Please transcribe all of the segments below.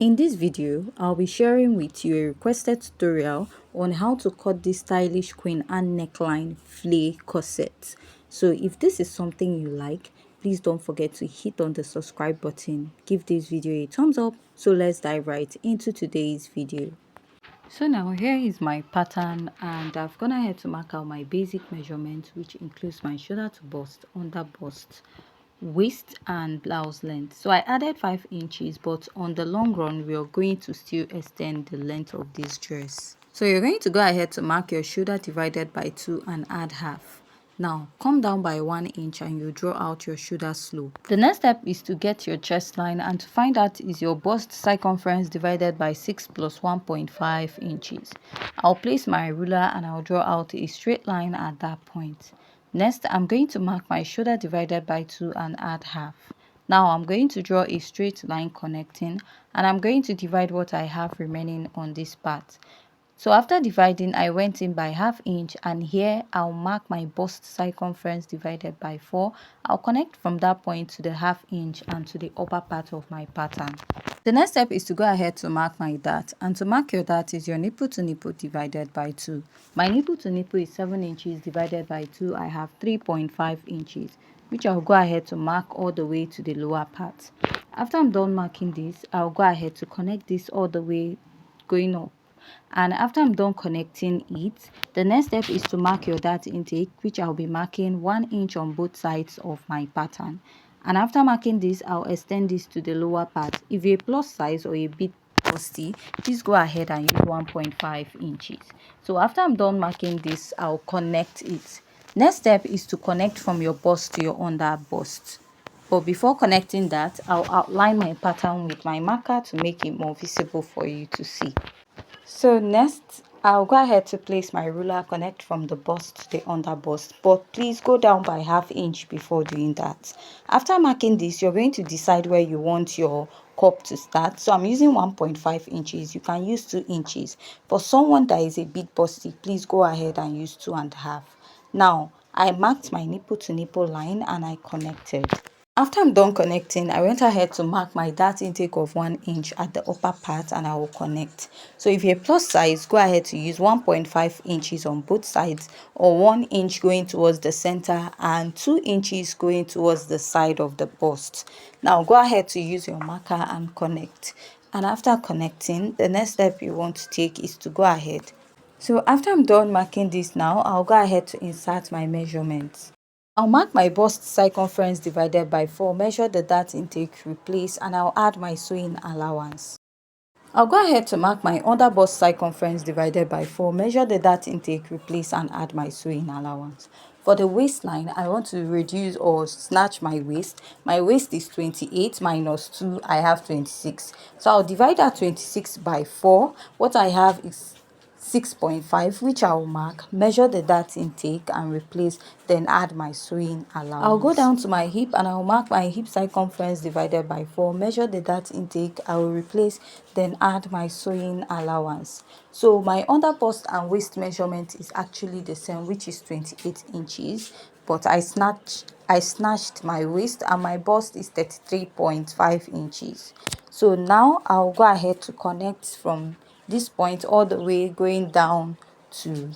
In this video, I'll be sharing with you a requested tutorial on how to cut this stylish queen and neckline flay corset. So if this is something you like, please don't forget to hit on the subscribe button, give this video a thumbs up. So let's dive right into today's video. So now here is my pattern, and I've gone ahead to mark out my basic measurements, which includes my shoulder to bust, under bust, waist and blouse length. So I added 5 inches, but on the long run we are going to still extend the length of this dress. So you're going to go ahead to mark your shoulder divided by 2 and add half. Now come down by 1 inch and you draw out your shoulder slope. The next step is to get your chest line, and to find out is your bust circumference divided by 6 plus 1.5 inches. I'll place my ruler and I'll draw out a straight line at that point. Next, I'm going to mark my shoulder divided by 2 and add half. Now I'm going to draw a straight line connecting, and I'm going to divide what I have remaining on this part. So after dividing, I went in by ½ inch, and here I'll mark my bust circumference divided by 4. I'll connect from that point to the ½ inch and to the upper part of my pattern. The next step is to go ahead to mark my dart, and to mark your dart is your nipple to nipple divided by 2. My nipple to nipple is 7 inches divided by 2. I have 3.5 inches, which I'll go ahead to mark all the way to the lower part. After I'm done marking this, I'll go ahead to connect this all the way going up. And after I'm done connecting it, the next step is to mark your dart intake, which I'll be marking 1 inch on both sides of my pattern. And after marking this, I'll extend this to the lower part. If you're a plus size or a bit busty, please go ahead and use 1.5 inches. So after I'm done marking this, I'll connect it. Next step is to connect from your bust to your under bust. But before connecting that, I'll outline my pattern with my marker to make it more visible for you to see. So next, I'll go ahead to place my ruler, connect from the bust to the under bust, but please go down by ½ inch before doing that. After marking this, you're going to decide where you want your cup to start. So I'm using 1.5 inches. You can use 2 inches. For someone that is a bit busty, please go ahead and use 2.5. Now, I marked my nipple to nipple line and I connected. After I'm done connecting, I went ahead to mark my dart intake of 1 inch at the upper part and I will connect. So if you're plus size, go ahead to use 1.5 inches on both sides, or 1 inch going towards the center and 2 inches going towards the side of the bust. Now go ahead to use your marker and connect. And after connecting, the next step you want to take is to go ahead. So after I'm done marking this now, I'll go ahead to insert my measurements. I'll mark my bust circumference divided by 4, measure the dart intake, replace, and I'll add my sewing allowance. I'll go ahead to mark my under bust circumference divided by 4, measure the dart intake, replace, and add my sewing allowance. For the waistline, I want to reduce or snatch my waist. My waist is 28 minus 2, I have 26. So I'll divide that 26 by 4. What I have is 6.5, which I will mark, measure the dart intake and replace, then add my sewing allowance. I'll go down to my hip and I'll mark my hip circumference divided by 4, measure the dart intake, I will replace, then add my sewing allowance. So my under bust and waist measurement is actually the same, which is 28 inches, but I snatched my waist and my bust is 33.5 inches. So now I'll go ahead to connect from this point all the way going down to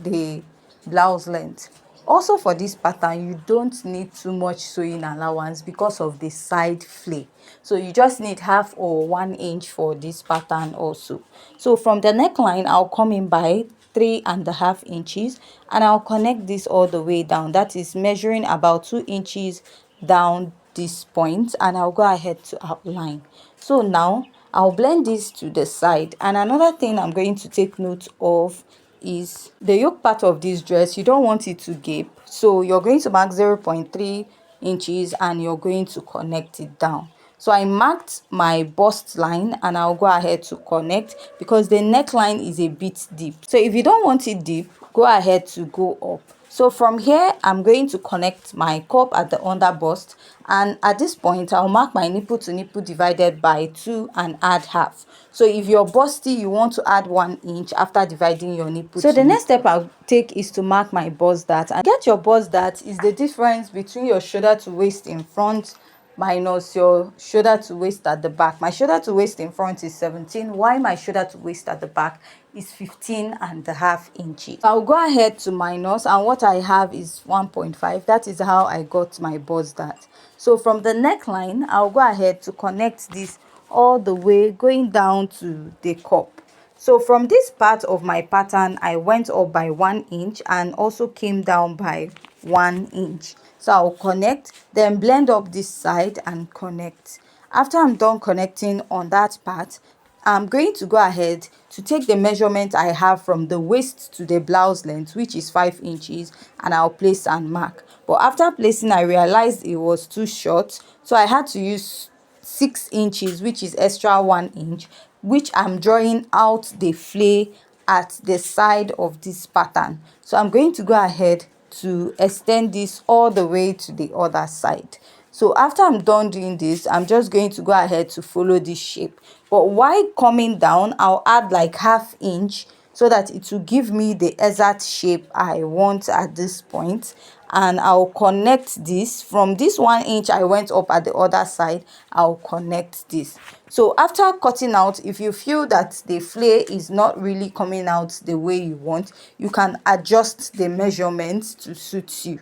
the blouse length. Also for this pattern, you don't need too much sewing allowance because of the side flay. So you just need ½ or 1 inch for this pattern also. So from the neckline, I'll come in by 3.5 inches and I'll connect this all the way down. That is measuring about 2 inches down this point, and I'll go ahead to outline. So now I'll blend this to the side. And another thing I'm going to take note of is the yoke part of this dress. You don't want it to gape, so you're going to mark 0.3 inches and you're going to connect it down. So I marked my bust line and I'll go ahead to connect because the neckline is a bit deep. So if you don't want it deep, go ahead to go up. So from here, I'm going to connect my cup at the under bust, and at this point, I'll mark my nipple to nipple divided by 2 and add half. So if you're busty, you want to add 1 inch after dividing your nipple. So the next step I'll take is to mark my bust dart. And get your bust dart is the difference between your shoulder to waist in front minus your shoulder to waist at the back. My shoulder to waist in front is 17, while my shoulder to waist at the back is 15.5 inches. I'll go ahead to minus, and what I have is 1.5. That is how I got my bust dart. So from the neckline, I'll go ahead to connect this all the way going down to the cup. So from this part of my pattern, I went up by 1 inch and also came down by 1 inch. So I'll connect, then blend up this side and connect. After I'm done connecting on that part, I'm going to go ahead to take the measurement I have from the waist to the blouse length, which is 5 inches, and I'll place and mark. But after placing, I realized it was too short, so I had to use 6 inches, which is extra 1 inch, which I'm drawing out the flay at the side of this pattern. So I'm going to go ahead to extend this all the way to the other side. So after I'm done doing this, I'm just going to go ahead to follow this shape. But while coming down, I'll add like ½ inch so that it will give me the exact shape I want at this point. And I'll connect this from this 1 inch I went up at the other side. I'll connect this. So after cutting out, if you feel that the flay is not really coming out the way you want, you can adjust the measurements to suit you.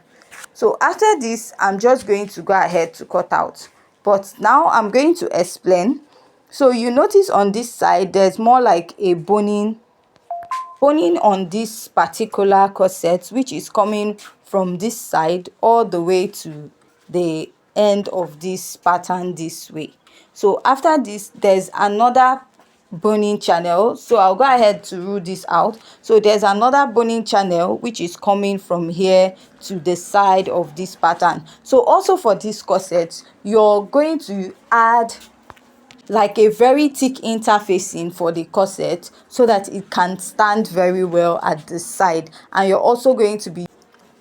So after this, I'm just going to go ahead to cut out. But now I'm going to explain. So you notice on this side, there's more like a boning on this particular corset, which is coming from this side all the way to the end of this pattern this way. So after this, there's another boning channel, so I'll go ahead to rule this out. So there's another boning channel which is coming from here to the side of this pattern. So also for this corset, you're going to add like a very thick interfacing for the corset so that it can stand very well at the side, and you're also going to be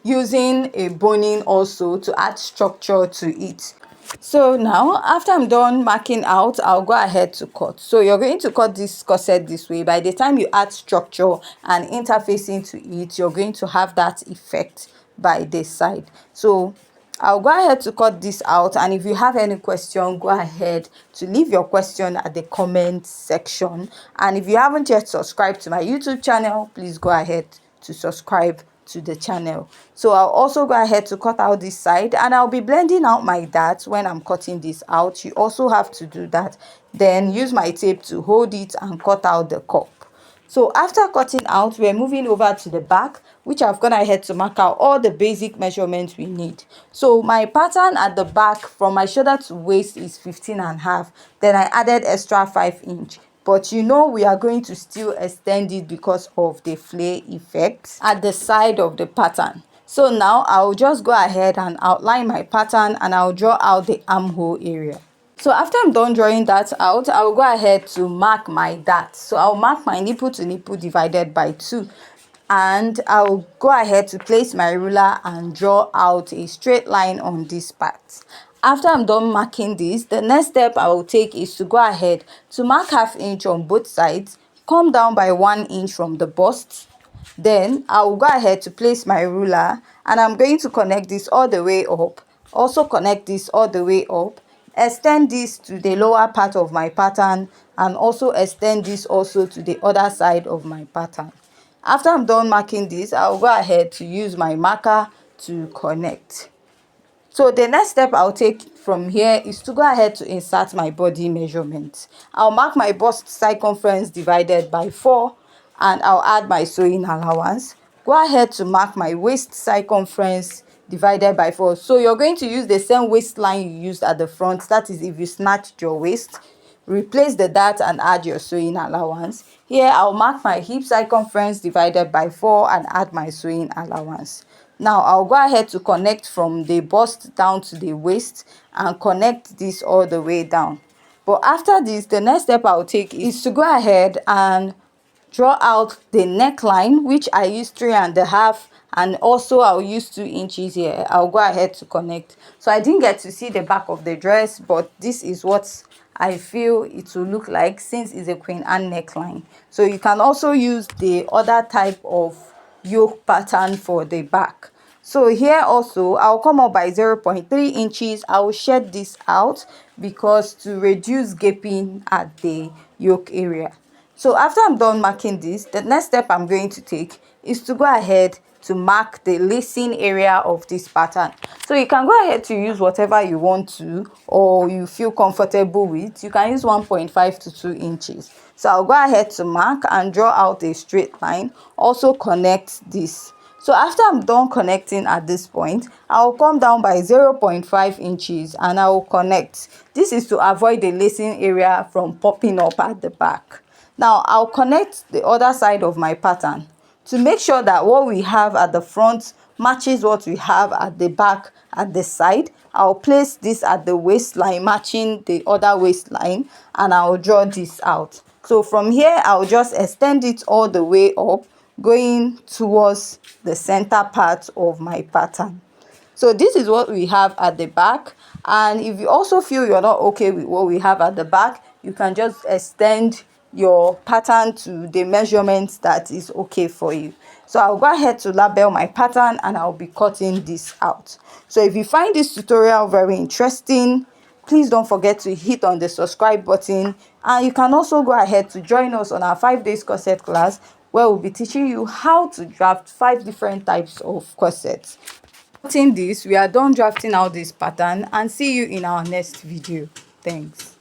using a boning also to add structure to it. So now after I'm done marking out, I'll go ahead to cut. So you're going to cut this corset this way. By the time you add structure and interfacing to it, you're going to have that effect by this side. So I'll go ahead to cut this out, and if you have any question, go ahead to leave your question at the comment section. And if you haven't yet subscribed to my YouTube channel, please go ahead to subscribe to the channel. So I'll also go ahead to cut out this side, and I'll be blending out my darts when I'm cutting this out. You also have to do that. Then use my tape to hold it and cut out the cup. So after cutting out, we're moving over to the back, which I've gone ahead to mark out all the basic measurements we need. So my pattern at the back from my shoulder to waist is 15.5. Then I added extra 5 inch. But you know we are going to still extend it because of the flay effect at the side of the pattern. So now I'll just go ahead and outline my pattern, and I'll draw out the armhole area. So after I'm done drawing that out, I'll go ahead to mark my dart. So I'll mark my nipple to nipple divided by 2. And I'll go ahead to place my ruler and draw out a straight line on this part. After I'm done marking this, the next step I will take is to go ahead to mark ½ inch on both sides, come down by 1 inch from the bust. Then I'll go ahead to place my ruler, and I'm going to connect this all the way up. Also connect this all the way up. Extend this to the lower part of my pattern, and also extend this also to the other side of my pattern. After I'm done marking this, I'll go ahead to use my marker to connect. So the next step I'll take from here is to go ahead to insert my body measurement. I'll mark my bust circumference divided by 4, and I'll add my sewing allowance. Go ahead to mark my waist circumference divided by 4. So you're going to use the same waistline you used at the front. That is, if you snatched your waist, replace the dart and add your sewing allowance. Here I'll mark my hip circumference divided by 4 and add my sewing allowance. Now I'll go ahead to connect from the bust down to the waist and connect this all the way down. But after this, the next step I'll take is to go ahead and draw out the neckline, which I use 3.5, and also I'll use 2 inches here. I'll go ahead to connect. So I didn't get to see the back of the dress, but this is what I feel it will look like since it's a Queen Anne neckline. So you can also use the other type of yoke pattern for the back. So here also I'll come up by 0.3 inches. I will shed this out because to reduce gaping at the yoke area. So after I'm done marking this, the next step I'm going to take is to go ahead to mark the lacing area of this pattern. So you can go ahead to use whatever you want to or you feel comfortable with. You can use 1.5 to 2 inches. So I'll go ahead to mark and draw out a straight line. Also connect this. So after I'm done connecting at this point, I'll come down by 0.5 inches and I will connect. This is to avoid the lacing area from popping up at the back. Now I'll connect the other side of my pattern to make sure that what we have at the front matches what we have at the back at the side. I'll place this at the waistline matching the other waistline and I'll draw this out. So from here I'll just extend it all the way up, going towards the center part of my pattern. So this is what we have at the back, and if you also feel you're not okay with what we have at the back, you can just extend your pattern to the measurements that is okay for you. So I'll go ahead to label my pattern and I'll be cutting this out. So if you find this tutorial very interesting, please don't forget to hit on the subscribe button, and you can also go ahead to join us on our 5 days corset class where we'll be teaching you how to draft 5 different types of corsets. This, we are done drafting out this pattern, and see you in our next video. Thanks.